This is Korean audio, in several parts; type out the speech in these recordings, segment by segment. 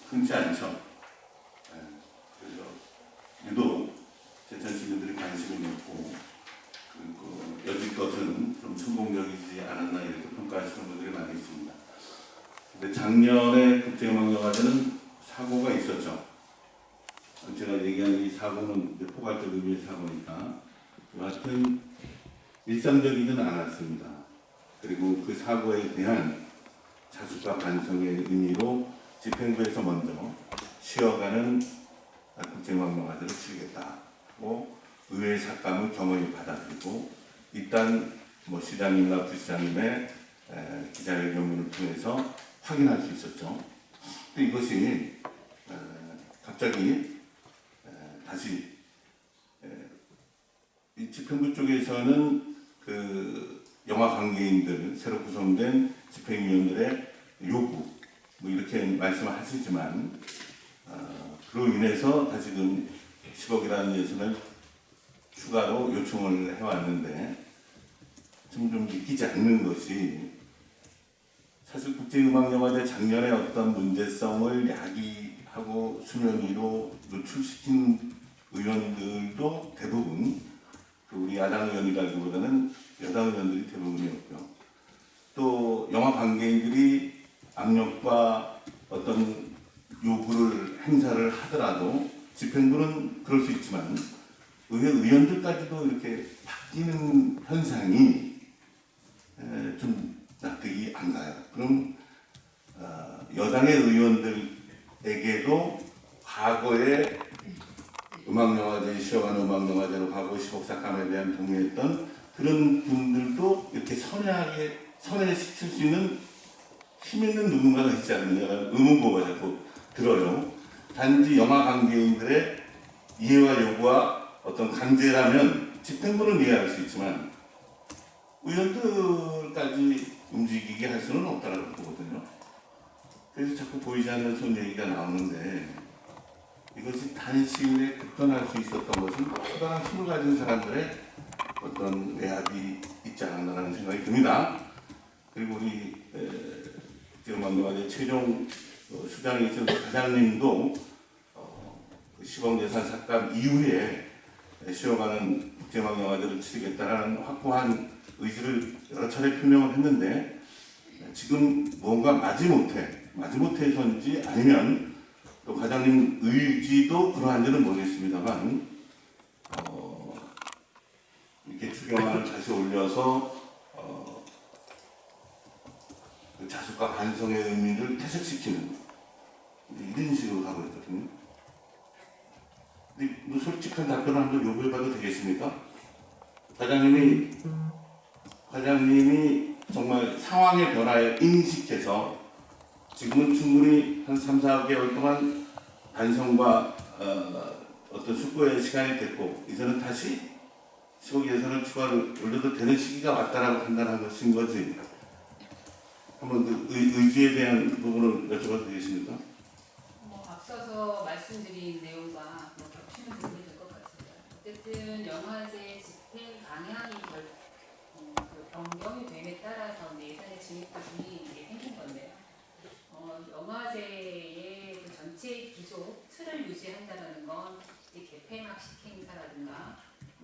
흔치 않죠. 그래서 유독 제천 시민들이 관심이 높고 그리고 여지껏은 좀 성공적이지 않았나 이렇게 평가하시는 분들이 많이 있습니다. 근데 작년에 국제음악영화제는 사고가 있었죠. 제가 얘기하는 이 사고는 포괄적 의미의 사고니까 여하튼 일상적이지는 않았습니다. 그리고 그 사고에 대한 자숙과 반성의 의미로 집행부에서 먼저 쉬어가는 국제음악영화제를 치르겠다고 의회 삭감을 겸허히 받아들이고 일단 시장님과 부시장님의 기자회견문을 통해서 확인할 수 있었죠. 근데 이것이 갑자기 다시 이 집행부 쪽에서는 그 영화 관계인들 새로 구성된 집행위원들의 요구 이렇게 말씀을 하시지만 그로 인해서 다시금 10억이라는 예산을 추가로 요청을 해왔는데 좀 믿기지 않는 것이 사실 국제음악영화제 작년에 어떤 문제성을 야기하고 수면 위로 노출시킨 의원들도 대부분 우리 야당 의원이라기보다는 여당 의원들이 대부분이었고요. 또 영화 관계인들이 압력과 어떤 요구를 행사를 하더라도 집행부는 그럴 수 있지만 의회 의원들까지도 이렇게 바뀌는 현상이 좀 납득이 안 가요. 그럼 여당의 의원들에게도 과거에 음악영화제, 쉬어가는 음악영화제로 가고 10억 삭감에 대한 동의했던 그런 분들도 이렇게 선회시킬 수 있는 힘 있는 누군가가 있지 않느냐라는 의문부가 자꾸 들어요. 단지 영화 관계인들의 이해와 요구와 어떤 강제라면 집행부는 이해할 수 있지만 의원들까지 움직이게 할 수는 없다고 보거든요. 그래서 자꾸 보이지 않는 손 얘기가 나오는데 이것이 단시일에 급변할 수 있었던 것은 커다란 힘을 가진 사람들의 어떤 외압이 있지 않았나라는 생각이 듭니다. 그리고 우리 국제음악영화제 최종 수장이 있던 과장님도 10억 예산 삭감 이후에 쉬어가는 국제음악영화제를 치르겠다라는 확고한 의지를 여러 차례 표명을 했는데 지금 뭔가 마지못해서인지 아니면 또 과장님 의지도 그러한지는 모르겠습니다만 이렇게 추경안을 다시 올려서 그 자숙과 반성의 의미를 퇴색시키는 이런 식으로 가고 있거든요. 근데 솔직한 답변을 한번 요구해봐도 되겠습니까? 과장님이 정말 상황의 변화에 인식해서 지금은 충분히 한 3, 4개월 동안 반성과 어떤 숙고의 시간이 됐고 이제는 다시 10억 예산을 추가로 올려도 되는 시기가 왔다라고 판단한 것인 거지. 한번 그 의지에 대한 부분을 여쭤봐도 되겠습니까? 앞서서 말씀드린 내용과 겹치는 부분이 될 것 같습니다. 어쨌든 영화제 집행 방향이 변경이 됨에 따라서 예산의 진입 부분이 생긴 건데요. 영화제의 그 전체 기조 틀을 유지한다는 건 개폐막 식행사라든가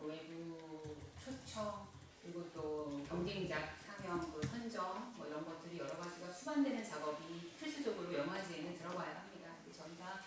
외부 초청 그리고 또 경쟁작 상영 선정 이런 것들이 여러 가지가 수반되는 작업이 필수적으로 영화제에는 들어가야 합니다. 저희가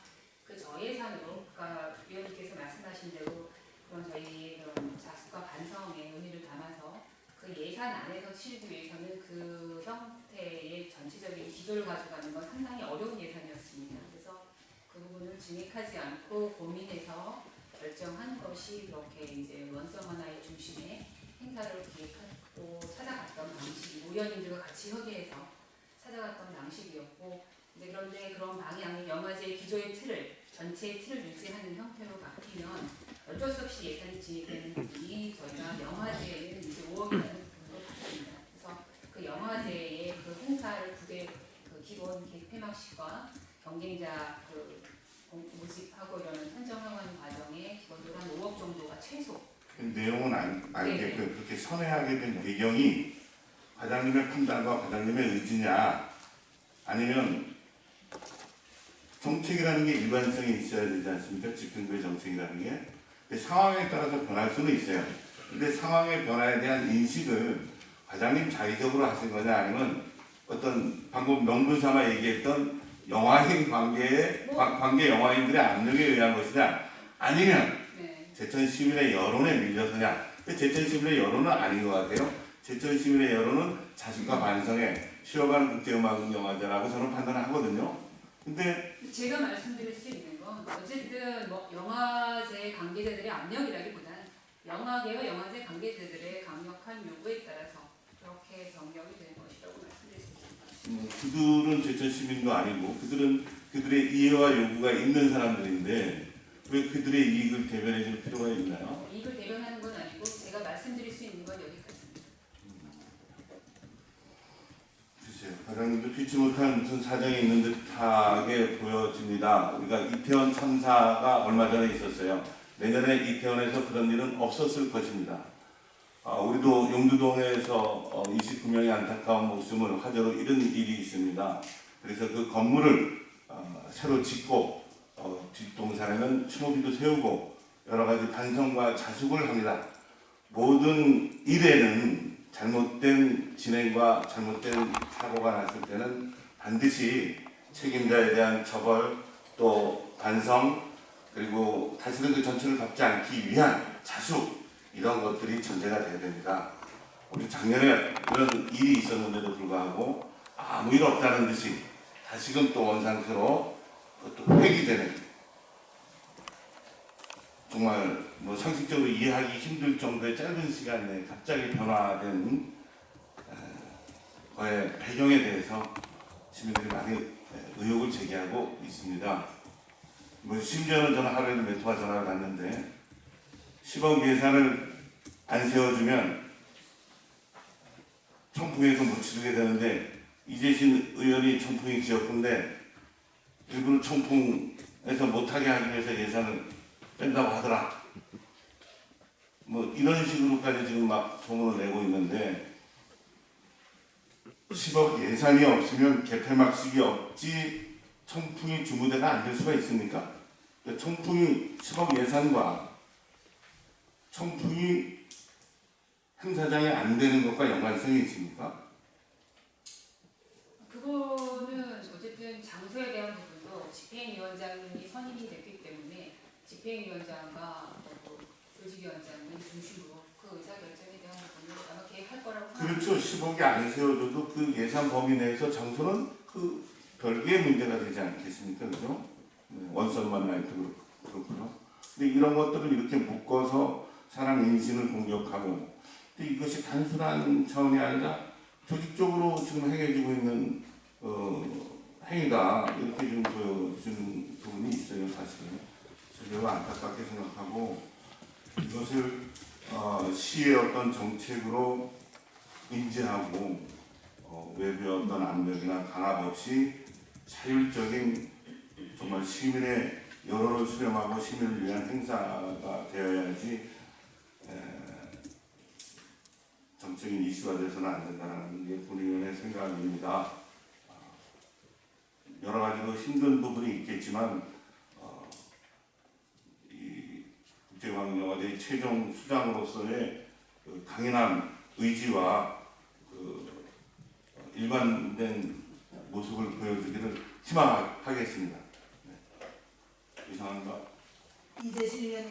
그 저예산으로 아까 위원님께서 말씀하신 대로 그런 저희 그런 자숙과 반성의 의미를 담아서 그 예산 안에서 치르기 위해서는 그 형태의 전체적인 기조를 가져가는 건 상당히 어려운 예산이었습니다. 그래서 그 부분을 진행하지 않고 고민해서 결정한 것이 그렇게 이제 원성 하나의 중심에 행사를 기획하고 찾아갔던 방식이고 의원님들과 같이 협의해서 찾아갔던 방식이었고 그런데 그런 방향이 영화제 기조의 전체의 틀을 유지하는 형태로 바뀌면 어쩔 수 없이 예산이 진입되는 부분이 저희가 영화제에는 이제 5억이라는 부분으로 바뀝니다. 그래서 그 영화제의 그 행사를 그 기본 폐막식과 경쟁자 모집하고 이러는 선정하는 과정에 기본적으로 한 5억 정도가 최소. 내용은 알겠고요. 그렇게 선회하게 된 배경이 과장님의 판단과 과장님의 의지냐 아니면 정책이라는 게 일관성이 있어야 되지 않습니까? 집행부의 정책이라는 게. 근데 상황에 따라서 변할 수는 있어요. 근데 상황의 변화에 대한 인식을 과장님 자의적으로 하신 거냐 아니면 어떤 방금 명분 삼아 얘기했던 영화인 관계 영화인들의 압력에 의한 것이냐 아니면 네. 제천 시민의 여론에 밀려서냐. 제천 시민의 여론은 아닌 것 같아요. 제천 시민의 여론은 자신과 반성에 쉬어가는 국제음악 영화제라고 저는 판단을 하거든요. 근데 제가 말씀드릴 수 있는 건 어쨌든 뭐 영화제 관계자들의 압력이라기보다는 영화계와 영화제 관계자들의 강력한 요구에 따라서 그렇게 정력이 된 것이라고 말씀드릴 수 있습니다. 그들은 제천 시민도 아니고 그들은 그들의 이해와 요구가 있는 사람들인데 왜 그들의 이익을 대변해 줄 필요가 있나요? 이익을 대변하는 건 아니고 제가 말씀드릴 수 있는 건 여기까지입니다. 글쎄요. 과장님도 피치 못한 무슨 사정이 있는 듯하게 보여집니다. 우리가 이태원 참사가 얼마 전에 있었어요. 내년에 이태원에서 그런 일은 없었을 것입니다. 우리도 용두동에서 29명의 안타까운 목숨을 화재로 잃은 일이 있습니다. 그래서 그 건물을 새로 짓고 뒷동산에는 추모비도 세우고 여러 가지 반성과 자숙을 합니다. 모든 일에는 잘못된 진행과 잘못된 사고가 났을 때는 반드시 책임자에 대한 처벌 또 반성 그리고 다시는 그 전체를 밟지 않기 위한 자숙 이런 것들이 전제가 돼야 됩니다. 우리 작년에 그런 일이 있었는데도 불구하고 아무 일 없다는 듯이 다시금 또 원상태로 또 회귀되는 정말 뭐 상식적으로 이해하기 힘들 정도의 짧은 시간 내에 갑자기 변화된 거의 배경에 대해서 시민들이 많이 의혹을 제기하고 있습니다. 뭐 심지어는 저는 하루에도 몇 통화 전화를 받는데 10억 예산을 안 세워주면 청풍에서 못 치르게 되는데 이재신 의원이 청풍이 지역구인데 일부러 청풍에서 못하게 하기 위해서 예산을 뺀다고 하더라. 뭐 이런 식으로까지 지금 막 소문을 내고 있는데 10억 예산이 없으면 개폐막식이 없지 청풍이 주무대가 안 될 수가 있습니까? 그러니까 청풍이 10억 예산과 청풍이 행사장이 안 되는 것과 연관성이 있습니까? 그거는 어쨌든 장소에 대한 부분도 집행위원장님이 선임이 됐기 때문에 집행위원장과 또 조직위원장님 중심으로 그 의사결정에 대한 부분을 아마 계획할 거라고 생각합니다. 그렇죠. 10억이 안 세워져도 그 예산 범위 내에서 장소는 그 별개의 문제가 되지 않겠습니까? 그죠? 원선만 나이트 그렇고요. 근데 이런 것들을 이렇게 묶어서 사람 인신을 공격하고 근데 이것이 단순한 차원이 아니라 조직적으로 지금 행해지고 있는 행위다 이렇게 좀 보여주는 부분이 있어요. 사실은 매우 안타깝게 생각하고 이것을 시의 어떤 정책으로 인지하고 외부의 어떤 압력이나 강압 없이 자율적인 정말 시민의 여론을 수렴하고 시민을 위한 행사가 되어야지 정적인 이슈가 돼서는 안 된다는 게 본의원의 생각입니다. 여러 가지로 힘든 부분이 있겠지만 이 국제관광영화제 최종 수장으로서의 그 강인한 의지와 그 일관된 모습을 보여주기를 희망하겠습니다. 네. 이상합니다. 이재실 의원